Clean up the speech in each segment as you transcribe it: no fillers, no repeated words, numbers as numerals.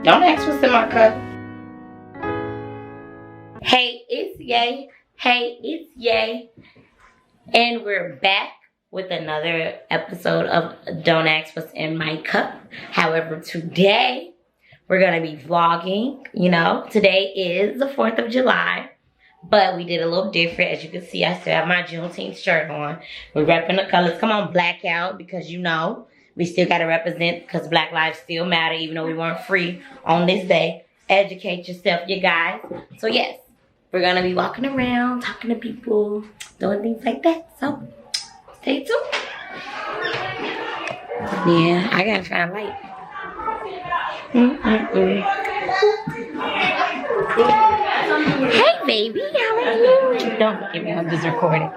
Don't ask what's in my cup. Hey, it's Yay. Hey, it's Yay. And we're back with another episode of Don't Ask What's in My Cup. However, today we're going to be vlogging. You know, today is the 4th of July. But we did a little different. As you can see, I still have my Juneteenth shirt on. We're repping the colors. Come on, black out, because you know we still got to represent, because Black lives still matter, even though we weren't free on this day. Educate yourself, you guys. So yes, we're going to be walking around, talking to people, doing things like that. So stay tuned. Yeah, I got to find light. Hey, baby, how are you? Don't forget me, I'm just recording.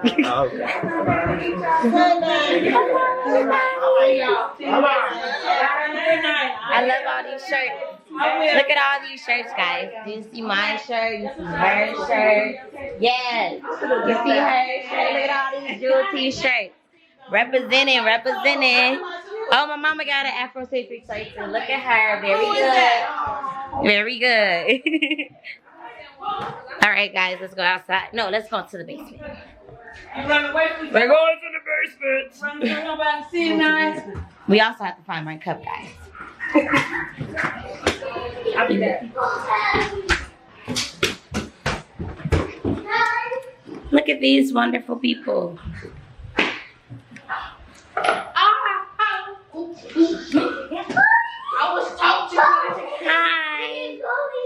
I love all these shirts. Look at all these shirts, guys. Do you see my shirt? You see her shirt? Yes. You see her shirt? Look at all these Juneteenth shirts. Representing. Oh, my mama got an Afrocentric shirt too. Look at her. Very good. All right, guys, let's go outside. No, let's go to the basement. We're going to the basement. We also have to find my cup, guys. I'll be there. Look at these wonderful people. Hi.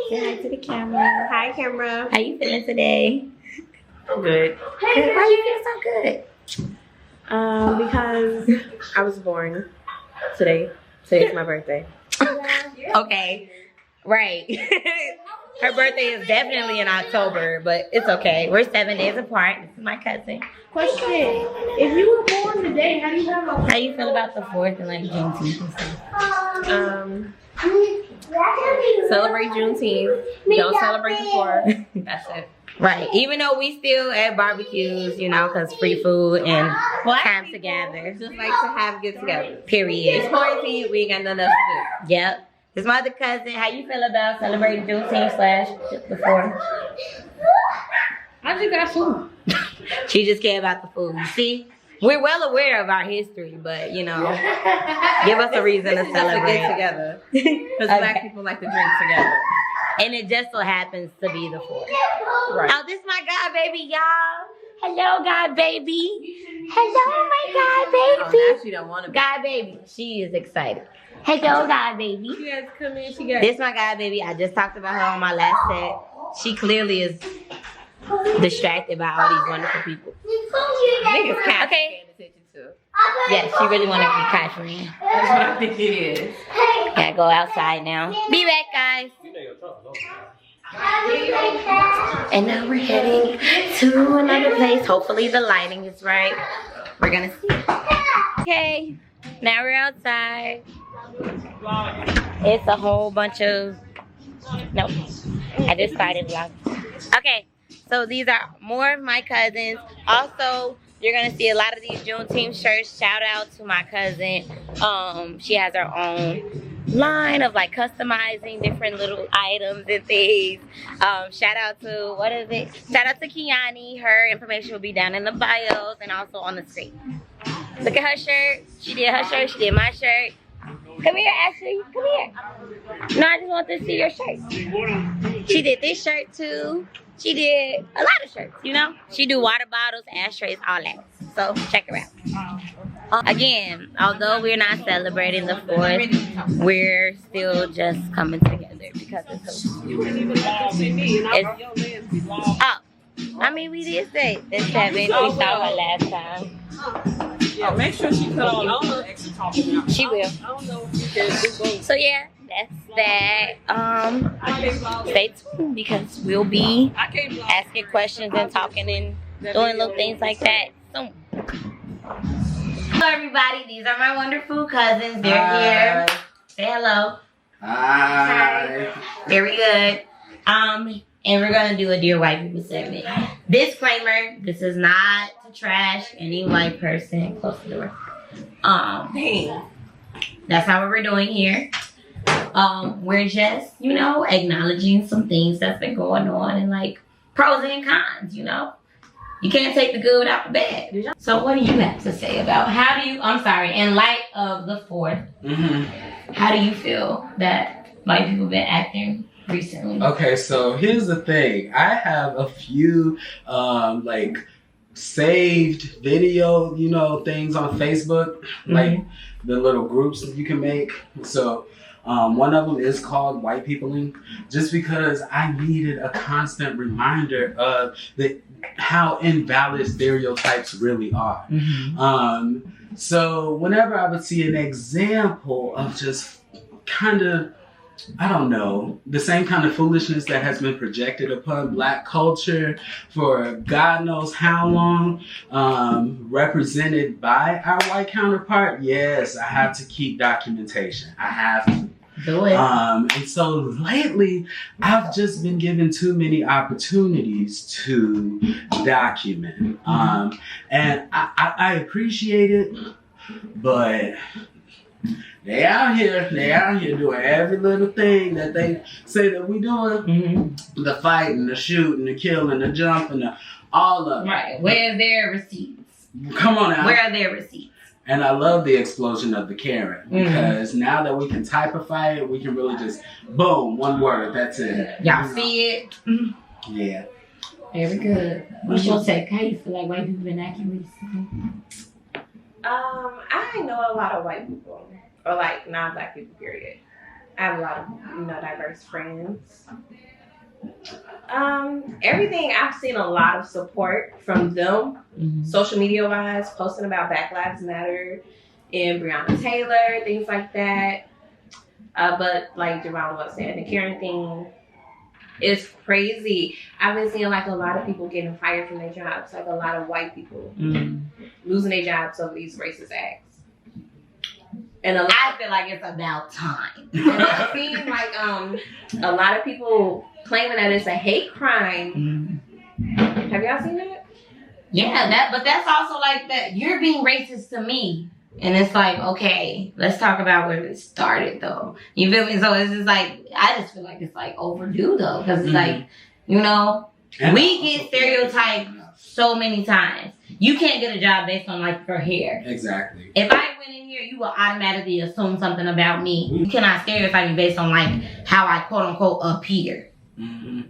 Say hi to the camera. Hi, camera. How you feeling today? I'm good. Why you feel so good? Because I was born today. Today's my birthday. Okay. Right. Her birthday is definitely in October, but it's okay. We're 7 days apart. This is my cousin. Question: if you were born today, how do you feel about the 4th and like Juneteenth and stuff? Celebrate Juneteenth. Don't celebrate the 4th. That's it. Right. Even though we still at barbecues, you know, because free food and time together. Just like to have get together. Period. It's quarantine. We ain't got nothing else to do. Yep. This is my other cousin. How you feel about celebrating Juneteenth / the 4th? I just got food. She just care about the food. See? We're well aware of our history, but, you know, give us a reason to celebrate. Get together. Because Black people like to drink together. And it just so happens to be the 4th. Right. Oh, this is my God baby, y'all. Hello, God baby. Hello, my God baby. Oh, now she don't want to be. God baby. She is excited. Hello, God baby. She has to come in. She got this my God baby. I just talked about her on my last set. She clearly is distracted by all these wonderful people. Niggas can't pay attention to. Yeah, she really want to be casual. That's what I think it is. Gotta go outside now. Be back, guys. And now we're heading to another place. Hopefully the lighting is right. We're gonna see. Okay, now we're outside. It's a whole bunch of... Nope, I just started vlogging. Okay, so these are more of my cousins. Also, you're gonna see a lot of these Juneteenth shirts. Shout out to my cousin. She has her own line of like customizing different little items and things. Shout out to, what is it? Shout out to Kiani. Her information will be down in the bios and also on the screen. Look at her shirt. She did her shirt. She did my shirt. Come here, Ashley. Come here. No, I just want to see your shirt. She did this shirt too. She did a lot of shirts, you know? She do water bottles, ashtrays, all that. So check her out. Again, although we're not celebrating the 4th, we're still just coming together because it's so I mean, we did say the 7th. We saw her last time. Yeah, make sure she put all the extra talking out. She will. I don't know if you can do both. So yeah, that's that. Stay tuned because we'll be asking questions and talking and doing little things like that soon. Hello everybody, these are my wonderful cousins. They're here. Say hello. Hi. Very good. And we're gonna do a Dear White People segment. Disclaimer, this is not to trash any white person. Close the door. That's not what we're doing here. we're just, you know, acknowledging some things that's been going on and like pros and cons, you know. You can't take the good without the bad. So what do you have to say about in light of the 4th, how do you feel that white people been acting recently? Okay, so here's the thing. I have a few like saved video, you know, things on Facebook, like the little groups that you can make. So one of them is called White Peopling, just because I needed a constant reminder of how invalid stereotypes really are. So whenever I would see an example of just kind of, I don't know, the same kind of foolishness that has been projected upon Black culture for God knows how long, represented by our white counterpart, yes, I have to keep documentation. I have to. Do it. And so lately, I've just been given too many opportunities to document. And I appreciate it, but they out here doing every little thing that they say that we doing. The fighting, the shooting, the killing, the jumping, all of it. Right. Where are their receipts? Come on now. Where are their receipts? And I love the explosion of the Karen, because now that we can typify it, we can really just, boom, one word, that's it. Y'all see it? Yeah. Very good. What's your take? How you feel like white people been acting recently? I know a lot of white people, or like non-Black people, period. I have a lot of, you know, diverse friends. Everything, I've seen a lot of support from them, social media wise, posting about Black Lives Matter and Breonna Taylor, things like that. But like Javon was saying, the Karen thing is crazy. I've been seeing like a lot of people getting fired from their jobs, like a lot of white people losing their jobs over these racist acts. And I feel like it's about time. And I've seen like a lot of people claiming that it's a hate crime. Have y'all seen that? Yeah, but that's also like that you're being racist to me. And it's like, okay, let's talk about where it started though. You feel me? So it's just like, I just feel like it's like overdue though. Cause it's like, you know, we get stereotyped so many times. You can't get a job based on like your hair. Exactly. If I went in here, you will automatically assume something about me. You cannot stereotype me based on like how I quote unquote appear. I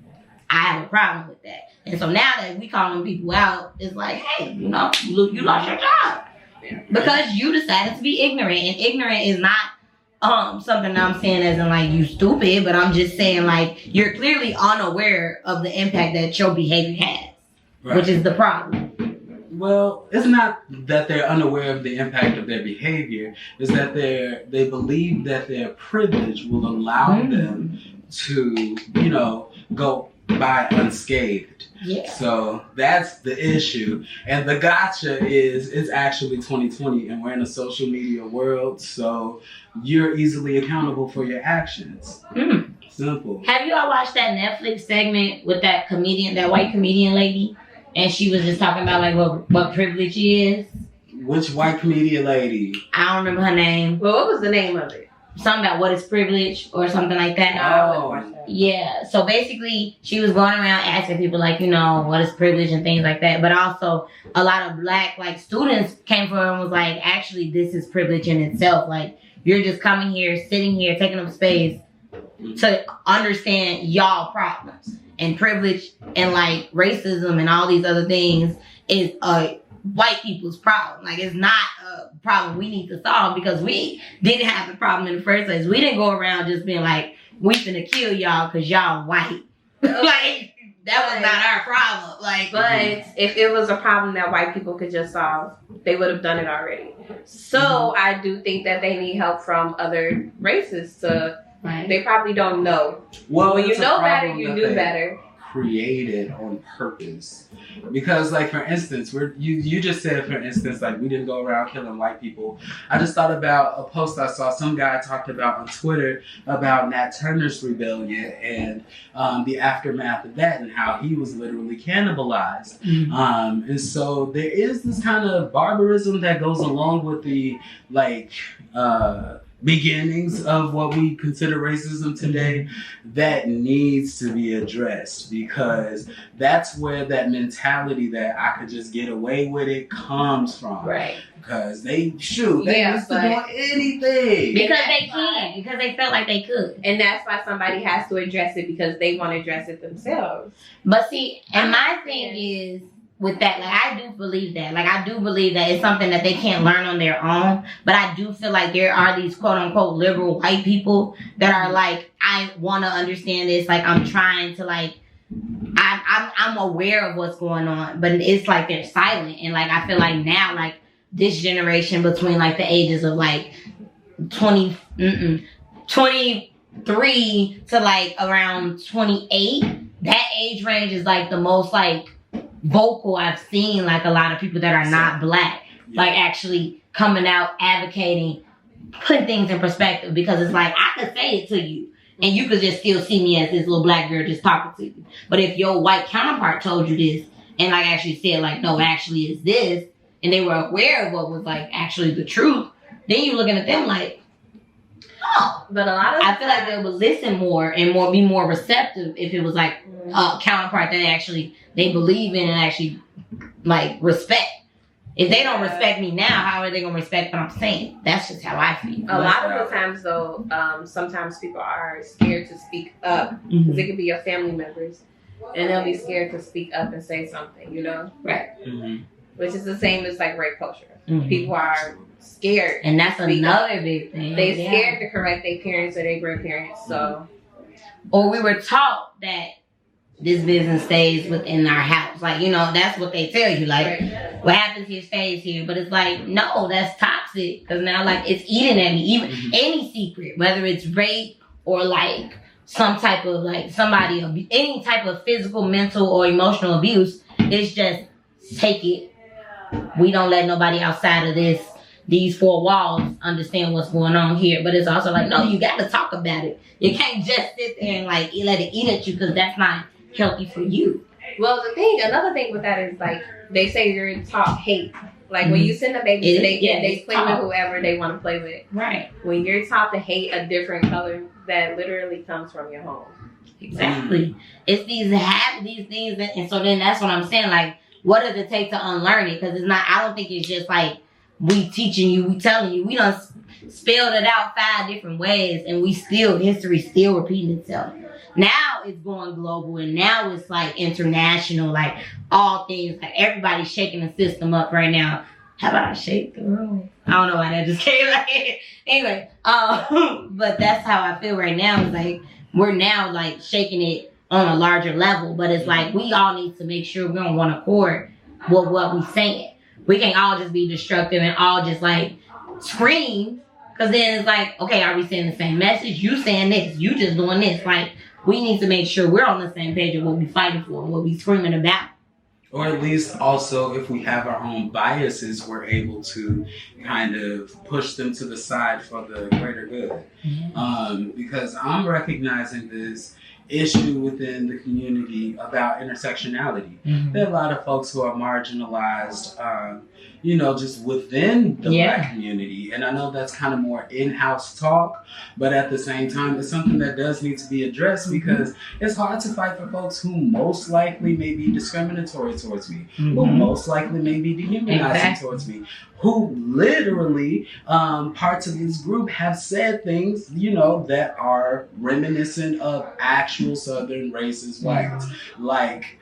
have a problem with that. And so now that we calling people out, it's like, hey, you know, you lost your job. Because you decided to be ignorant. And ignorant is not something that I'm saying as in like you stupid, but I'm just saying like you're clearly unaware of the impact that your behavior has. Right. Which is the problem. Well, it's not that they're unaware of the impact of their behavior. It's that they believe that their privilege will allow them to, you know, go by unscathed. Yeah. So that's the issue. And the gotcha is it's actually 2020 and we're in a social media world. So you're easily accountable for your actions. Simple. Have you all watched that Netflix segment with that comedian, that white comedian lady? And she was just talking about like what privilege is. Which white comedian lady? I don't remember her name. Well, what was the name of it? Something about what is privilege or something like that. Oh. Yeah. So basically, she was going around asking people like, you know, what is privilege and things like that. But also, a lot of Black like students came forward and was like, actually, this is privilege in itself. Like, you're just coming here, sitting here, taking up space to understand y'all problems. And privilege and like racism and all these other things is white people's problem. Like it's not a problem we need to solve because we didn't have the problem in the first place. We didn't go around just being like, we finna kill y'all because y'all white. Like that was not our problem. Like, but if it was a problem that white people could just solve, they would have done it already. So I do think that they need help from other races to. Right. They probably don't know. Well, when you know better, you do better. Created on purpose, because like for instance, you just said for instance like we didn't go around killing white people. I just thought about a post I saw some guy talked about on Twitter about Nat Turner's rebellion and the aftermath of that and how he was literally cannibalized. And so there is this kind of barbarism that goes along with the like beginnings of what we consider racism today, that needs to be addressed, because that's where that mentality that I could just get away with it comes from. Right. Because they used to do anything. Because they can. Because they felt like they could. And that's why somebody has to address it, because they want to address it themselves. But see, and my thing is, with that, like, I do believe that. Like, I do believe that it's something that they can't learn on their own. But I do feel like there are these quote-unquote liberal white people that are like, I want to understand this. Like, I'm trying to, like, I'm aware of what's going on. But it's like they're silent. And, like, I feel like now, like, this generation between, like, the ages of, like, 23 to, like, around 28, that age range is, like, the most, like, vocal I've seen, like, a lot of people that are not black, like, actually coming out, advocating, putting things in perspective, because it's like, I could say it to you and you could just still see me as this little black girl just talking to you. But if your white counterpart told you this and, like, actually said, like, no, actually it's this, and they were aware of what was, like, actually the truth, then you're looking at them like, oh. But a lot of I feel like they would listen more and be more receptive if it was, like, a counterpart that actually they believe in and actually, like, respect. If they don't respect me now, how are they going to respect what I'm saying? That's just how I feel. A lot of the times, though, sometimes people are scared to speak up. Because it could be your family members. And they'll be scared to speak up and say something, you know? Right. Which is the same as, like, rape culture. People are scared. And that's another big thing. They're scared to correct their parents or their grandparents, so. Or we were taught that this business stays within our house. Like, you know, that's what they tell you. Like, what happens here stays here. But it's like, no, that's toxic. Because now, like, it's eating at me. Even any secret, whether it's rape or, like, some type of, like, somebody, any type of physical, mental, or emotional abuse, it's just take it. We don't let nobody outside of these four walls understand what's going on here. But it's also like, no, you got to talk about it. You can't just sit there and, like, let it eat at you, because that's not healthy for you. Well, another thing with that is, like, they say you're taught hate. Like, when you send a baby to daycare, they play with whoever they want to play with. Right. When you're taught to hate a different color, that literally comes from your home. Exactly. It's these things, and so then that's what I'm saying. Like, what does it take to unlearn it? Because it's not. I don't think it's just like we teaching you, we telling you. We done spelled it out 5 different ways, and history still repeating itself. Now it's going global, and now it's like international, like all things, like everybody's shaking the system up right now. How about I shake the room? I don't know why that just came like anyway. But that's how I feel right now. It's like we're now like shaking it on a larger level, but it's like we all need to make sure we're on one accord with what we saying. We can't all just be destructive and all just like scream, because then it's like, okay, are we saying the same message? You saying this, you just doing this. Like, we need to make sure we're on the same page of what we're fighting for and what we're screaming about. Or at least also, if we have our own biases, we're able to kind of push them to the side for the greater good. Because I'm recognizing this issue within the community about intersectionality. There are a lot of folks who are marginalized, you know, just within the Black community. And I know that's kind of more in-house talk, but at the same time, it's something that does need to be addressed, because it's hard to fight for folks who most likely may be discriminatory towards me, who most likely may be dehumanizing towards me, who literally, parts of this group have said things, you know, that are reminiscent of actual Southern racist whites. Like,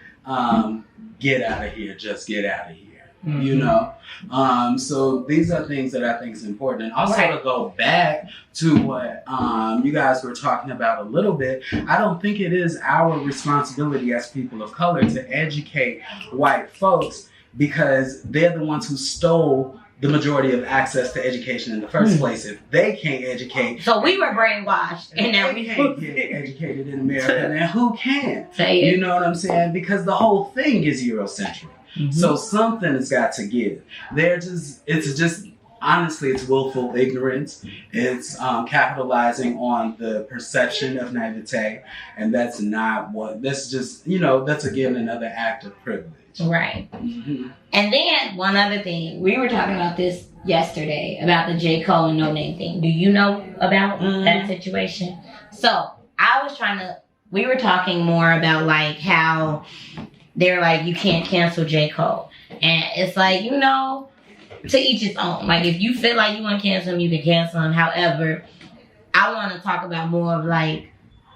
get out of here, just get out of here. You know, so these are things that I think is important. And also to go back to what you guys were talking about a little bit, I don't think it is our responsibility as people of color to educate white folks, because they're the ones who stole the majority of access to education in the first place. If they can't educate, so we were brainwashed, and now we can't get educated in America, then who can? Say it. You know what I'm saying? Because the whole thing is Eurocentric. So something has got to give. It's just honestly, it's willful ignorance. It's capitalizing on the perception of naivete, and that's not what. That's just that's again another act of privilege. Right. Mm-hmm. And then one other thing, we were talking about this yesterday about the JCOLE and No Name thing. Do you know about that situation? So we were talking more about like how they're like, you can't cancel JCOLE. And it's like, to each his own. Like, if you feel like you want to cancel him, you can cancel him. However, I want to talk about more of like,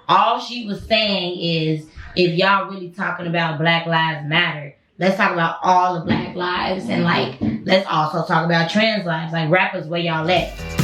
all she was saying is, if y'all really talking about Black Lives Matter, let's talk about all the Black lives. And like, let's also talk about trans lives. Like, rappers, where y'all at?